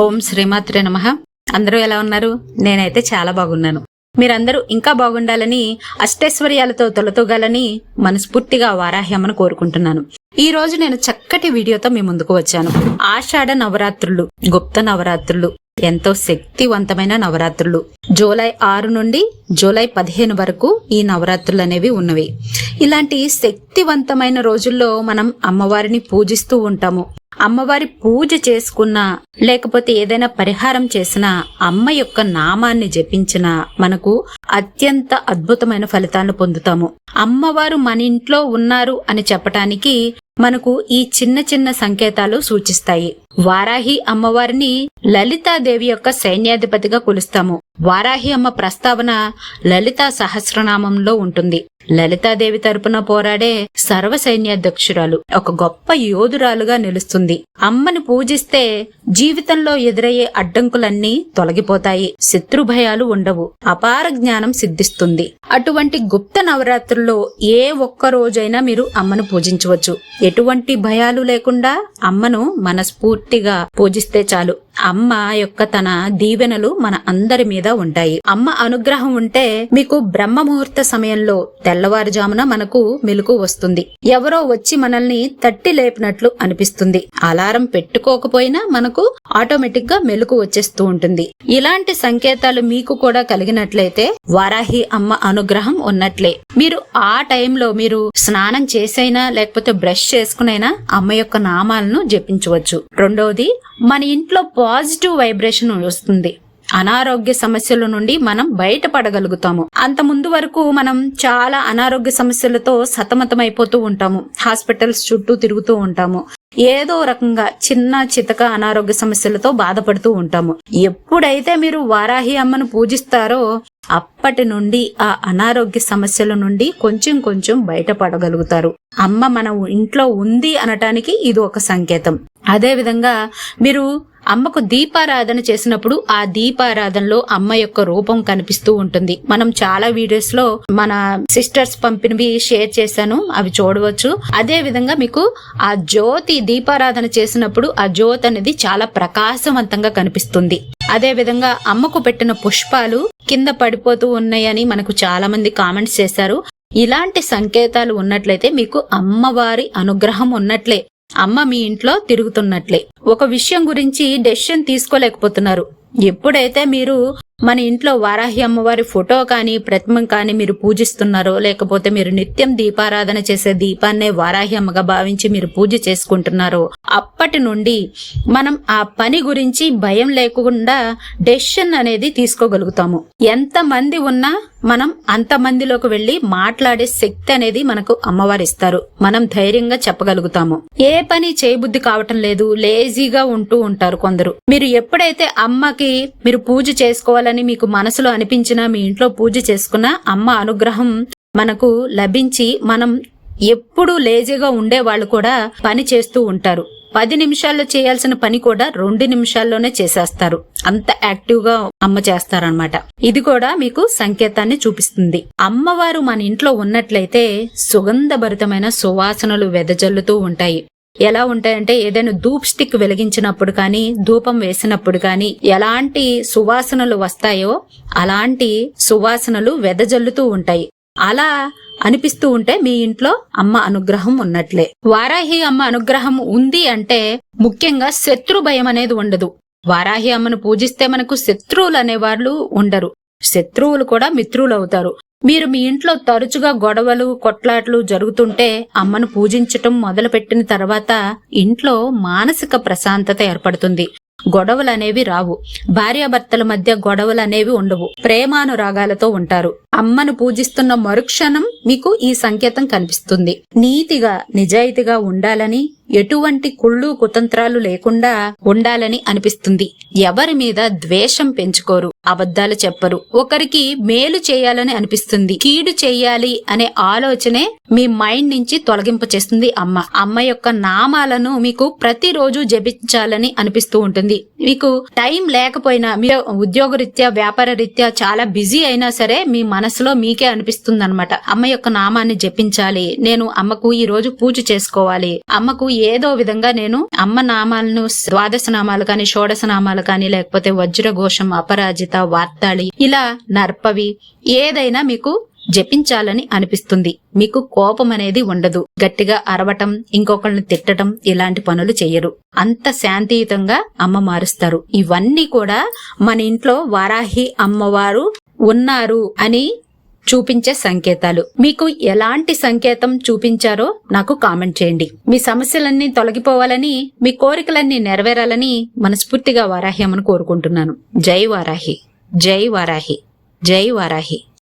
ఓం శ్రీమాత్రే నమః. అందరూ ఎలా ఉన్నారు? నేనైతే చాలా బాగున్నాను. మీరందరూ ఇంకా బాగుండాలని, అష్టైశ్వర్యాలతో తొలతూగాలని మనస్ఫూర్తిగా వారాహ్యమ్మను కోరుకుంటున్నాను. ఈ రోజు నేను చక్కటి వీడియోతో మీ ముందుకు వచ్చాను. ఆషాఢ నవరాత్రులు, గుప్త నవరాత్రులు, ఎంతో శక్తివంతమైన నవరాత్రులు. జూలై 6 నుండి జూలై 15 వరకు ఈ నవరాత్రులు అనేవి ఉన్నవి. ఇలాంటి శక్తివంతమైన రోజుల్లో మనం అమ్మవారిని పూజిస్తూ ఉంటాము. అమ్మవారి పూజ చేసుకున్నా, లేకపోతే ఏదైనా పరిహారం చేసినా, అమ్మ యొక్క నామాన్ని జపించినా మనకు అత్యంత అద్భుతమైన ఫలితాలను పొందుతాము. అమ్మవారు మన ఇంట్లో ఉన్నారు అని చెప్పటానికి మనకు ఈ చిన్న చిన్న సంకేతాలు సూచిస్తాయి. వారాహి అమ్మవారిని లలితాదేవి యొక్క సైన్యాధిపతిగా కొలుస్తాము. వారాహి అమ్మ ప్రస్తావన లలితా సహస్రనామంలో ఉంటుంది. లలితాదేవి తరపున పోరాడే సర్వ సైన్యాధ్యక్షురాలు, ఒక గొప్ప యోధురాలుగా నిలుస్తుంది. అమ్మని పూజిస్తే జీవితంలో ఎదురయ్యే అడ్డంకులన్నీ తొలగిపోతాయి, శత్రు భయాలు ఉండవు, అపార జ్ఞానం సిద్ధిస్తుంది. అటువంటి గుప్త నవరాత్రుల్లో ఏ ఒక్క రోజైనా మీరు అమ్మను పూజించవచ్చు. ఎటువంటి భయాలు లేకుండా అమ్మను మనస్ఫూర్తిగా పూజిస్తే చాలు. అమ్మ యొక్క తన దీవెనలు మన అందరి మీద ఉంటాయి. అమ్మ అనుగ్రహం ఉంటే మీకు బ్రహ్మ ముహూర్త సమయంలో తెల్లవారుజామున మనకు మెలకు వస్తుంది. ఎవరో వచ్చి మనల్ని తట్టి లేపినట్లు అనిపిస్తుంది. అలారం పెట్టుకోకపోయినా మనకు ఆటోమేటిక్ గా మెలకు వచ్చేస్తూ ఉంటుంది. ఇలాంటి సంకేతాలు మీకు కూడా కలిగినట్లయితే వారాహి అమ్మ అనుగ్రహం ఉన్నట్లే. మీరు ఆ టైంలో మీరు స్నానం చేసైనా లేకపోతే బ్రష్ చేసుకునైనా అమ్మ యొక్క నామాలను జపించవచ్చు. రెండవది, మన ఇంట్లో పాజిటివ్ వైబ్రేషన్ వస్తుంది. అనారోగ్య సమస్యల నుండి మనం బయటపడగలుగుతాము. అంత ముందు వరకు మనం చాలా అనారోగ్య సమస్యలతో సతమతమైపోతూ ఉంటాము. హాస్పిటల్స్ చుట్టూ తిరుగుతూ ఉంటాము. ఏదో రకంగా చిన్న చితక అనారోగ్య సమస్యలతో బాధపడుతూ ఉంటాము. ఎప్పుడైతే మీరు వారాహి అమ్మను పూజిస్తారో అప్పటి నుండి ఆ అనారోగ్య సమస్యల నుండి కొంచెం కొంచెం బయటపడగలుగుతారు. అమ్మ మన ఇంట్లో ఉంది అనటానికి ఇది ఒక సంకేతం. అదే విధంగా మీరు అమ్మకు దీపారాధన చేసినప్పుడు ఆ దీపారాధనలో అమ్మ యొక్క రూపం కనిపిస్తూ ఉంటుంది. మనం చాలా వీడియోస్ లో మన సిస్టర్స్ పంపినవి షేర్ చేశాను, అవి చూడవచ్చు. అదే విధంగా మీకు ఆ జ్యోతి దీపారాధన చేసినప్పుడు ఆ జ్యోతి అనేది చాలా ప్రకాశవంతంగా కనిపిస్తుంది. అదే విధంగా అమ్మకు పెట్టిన పుష్పాలు కింద పడిపోతూ ఉన్నాయని మనకు చాలా మంది కామెంట్స్ చేశారు. ఇలాంటి సంకేతాలు ఉన్నట్లయితే మీకు అమ్మవారి అనుగ్రహం ఉన్నట్లే, అమ్మ మీ ఇంట్లో తిరుగుతున్నట్లే. ఒక విషయం గురించి డెసిషన్ తీసుకోలేకపోతున్నారు. ఎప్పుడైతే మీరు మన ఇంట్లో వారాహి అమ్మవారి ఫోటో కానీ ప్రతిమ కానీ మీరు పూజిస్తున్నారో, లేకపోతే మీరు నిత్యం దీపారాధన చేసే దీపాన్నే వారాహి అమ్మగా భావించి మీరు పూజ చేసుకుంటున్నారో, అప్పటి నుండి మనం ఆ పని గురించి భయం లేకుండా డెసిషన్ అనేది తీసుకోగలుగుతాము. ఎంత మంది ఉన్నా మనం అంతమందిలోకి వెళ్లి మాట్లాడే శక్తి అనేది మనకు అమ్మవారు ఇస్తారు. మనం ధైర్యంగా చెప్పగలుగుతాము. ఏ పని చేయబుద్ధి కావటం లేదు, లేజీగా ఉంటూ ఉంటారు కొందరు. మీరు ఎప్పుడైతే అమ్మకి మీరు పూజ చేసుకోవాలని మీకు మనసులో అనిపించినా మీ ఇంట్లో పూజ చేసుకున్నా అమ్మ అనుగ్రహం మనకు లభించి మనం ఎప్పుడు లేజీగా ఉండే వాళ్ళు కూడా పని చేస్తూ ఉంటారు. 10 నిమిషాల్లో చేయాల్సిన పని కూడా 2 నిమిషాల్లోనే చేసేస్తారు. అంత యాక్టివ్ గా అమ్మ చేస్తారనమాట. ఇది కూడా మీకు సంకేతాన్ని చూపిస్తుంది. అమ్మవారు మన ఇంట్లో ఉన్నట్లయితే సుగంధభరితమైన సువాసనలు వెదజల్లుతూ ఉంటాయి. ఎలా ఉంటాయంటే, ఏదైనా ధూప్ స్టిక్ వెలిగించినప్పుడు కానీ, ధూపం వేసినప్పుడు కానీ ఎలాంటి సువాసనలు వస్తాయో అలాంటి సువాసనలు వెదజల్లుతూ ఉంటాయి. అలా అనిపిస్తూ ఉంటే మీ ఇంట్లో అమ్మ అనుగ్రహం ఉన్నట్లే. వారాహి అమ్మ అనుగ్రహం ఉంది అంటే ముఖ్యంగా శత్రు భయం అనేది ఉండదు. వారాహి అమ్మను పూజిస్తే మనకు శత్రువులు అనేవాళ్ళు ఉండరు. శత్రువులు కూడా మిత్రులు అవుతారు. మీరు మీ ఇంట్లో తరచుగా గొడవలు కొట్లాట్లు జరుగుతుంటే అమ్మను పూజించటం మొదలుపెట్టిన తర్వాత ఇంట్లో మానసిక ప్రశాంతత ఏర్పడుతుంది. గొడవలు అనేవి రావు. భార్యాభర్తల మధ్య గొడవలు అనేవి ఉండవు. ప్రేమానురాగాలతో ఉంటారు. అమ్మను పూజిస్తున్న మరుక్షణం మీకు ఈ సంకేతం కనిపిస్తుంది. నీతిగా నిజాయితీగా ఉండాలని, ఎటువంటి కుళ్ళు కుతంత్రాలు లేకుండా ఉండాలని అనిపిస్తుంది. ఎవరి మీద ద్వేషం పెంచుకోరు, అబద్ధాలు చెప్పరు. ఒకరికి మేలు చేయాలని అనిపిస్తుంది. కీడు చేయాలి అనే ఆలోచనే మీ మైండ్ నుంచి తొలగింప చేస్తుంది అమ్మ. అమ్మ యొక్క నామాలను మీకు ప్రతిరోజు జపించాలని అనిపిస్తూ ఉంటుంది. మీకు టైం లేకపోయినా, మీరు ఉద్యోగరీత్యా వ్యాపార రీత్యా చాలా బిజీ అయినా సరే మీ మనసులో మీకే అనిపిస్తుంది అనమాట, అమ్మ యొక్క నామాన్ని జపించాలి, నేను అమ్మకు ఈ రోజు పూజ చేసుకోవాలి, అమ్మకు ఏదో విధంగా నేను అమ్మ నామాలను ద్వాదశ నామాలు కానీ షోడశ నామాలు కానీ లేకపోతే వజ్రఘోషం, అపరాజిత, వార్తాళి, ఇలా నర్పవి ఏదైనా మీకు జపించాలని అనిపిస్తుంది. మీకు కోపం అనేది ఉండదు. గట్టిగా అరవటం, ఇంకొకళ్ళని తిట్టడం ఇలాంటి పనులు చెయ్యరు. అంత శాంతియుతంగా అమ్మ మారుస్తారు. ఇవన్నీ కూడా మన ఇంట్లో వారాహి అమ్మవారు ఉన్నారు అని చూపించే సంకేతాలు. మీకు ఎలాంటి సంకేతం చూపించారో నాకు కామెంట్ చేయండి. మీ సమస్యలన్నీ తొలగిపోవాలని, మీ కోరికలన్నీ నెరవేరాలని మనస్ఫూర్తిగా వారాహి అమ్మను కోరుకుంటున్నాను. జై వారాహి, జై వారాహి, జై వారాహి.